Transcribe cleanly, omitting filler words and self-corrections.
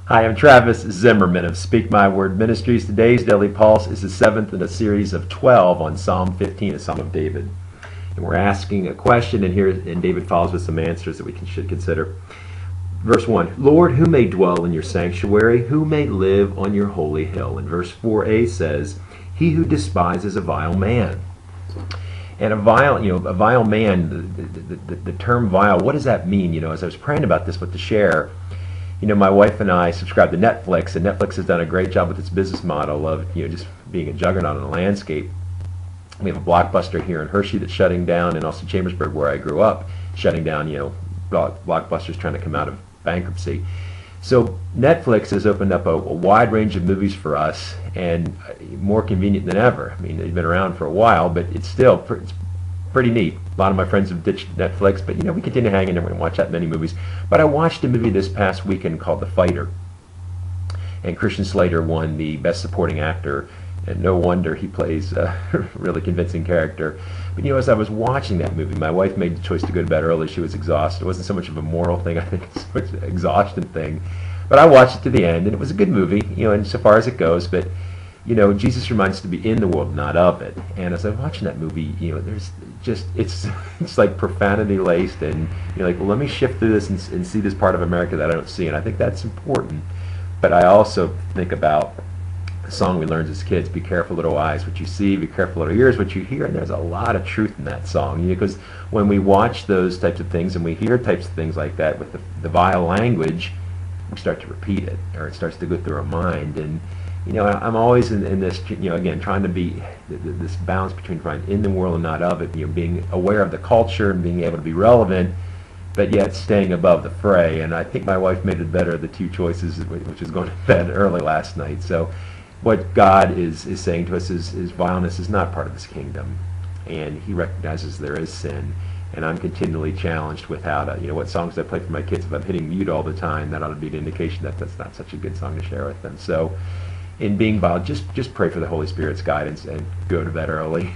Hi, I'm Travis Zimmerman of Speak My Word Ministries. Today's Daily Pulse is the seventh in a series of 12 on Psalm 15, a Psalm of David. And we're asking a question, and David follows with some answers that we should consider. Verse 1, Lord, who may dwell in your sanctuary? Who may live on your holy hill? And verse 4a says, he who despises a vile man. And a vile man, the term vile, what does that mean? As I was praying about this, what to share, my wife and I subscribe to Netflix, and Netflix has done a great job with its business model of, just being a juggernaut on the landscape. We have a Blockbuster here in Hershey that's shutting down, and also Chambersburg, where I grew up, shutting down, Blockbuster's trying to come out of bankruptcy. So Netflix has opened up a wide range of movies for us, and more convenient than ever. I mean, they've been around for a while, but it's still it's pretty neat. A lot of my friends have ditched Netflix, but we continue hanging and watch that many movies. But I watched a movie this past weekend called The Fighter, and Christian Slater won the Best Supporting Actor, and no wonder he plays a really convincing character. But as I was watching that movie, my wife made the choice to go to bed early. She was exhausted. It wasn't so much of a moral thing, I think it's an exhaustion thing. But I watched it to the end, and it was a good movie, insofar as it goes. But Jesus reminds us to be in the world, not of it. And as I'm watching that movie, there's just it's like profanity laced, and you're like, well, let me shift through this and see this part of America that I don't see, and I think that's important. But I also think about a song we learned as kids: "Be careful, little eyes, what you see; be careful, little ears, what you hear." And there's a lot of truth in that song, because when we watch those types of things and we hear types of things like that with the vile language, we start to repeat it, or it starts to go through our mind. And I'm always in this, again, trying to be this balance between trying in the world and not of it, being aware of the culture and being able to be relevant, but yet staying above the fray. And I think my wife made it better of the two choices, which is going to bed early last night. So what God is saying to us is vileness is not part of his kingdom, and he recognizes there is sin. And I'm continually challenged with how to, what songs I play for my kids. If I'm hitting mute all the time, that ought to be an indication that that's not such a good song to share with them. So in being vile, just pray for the Holy Spirit's guidance and go to bed early.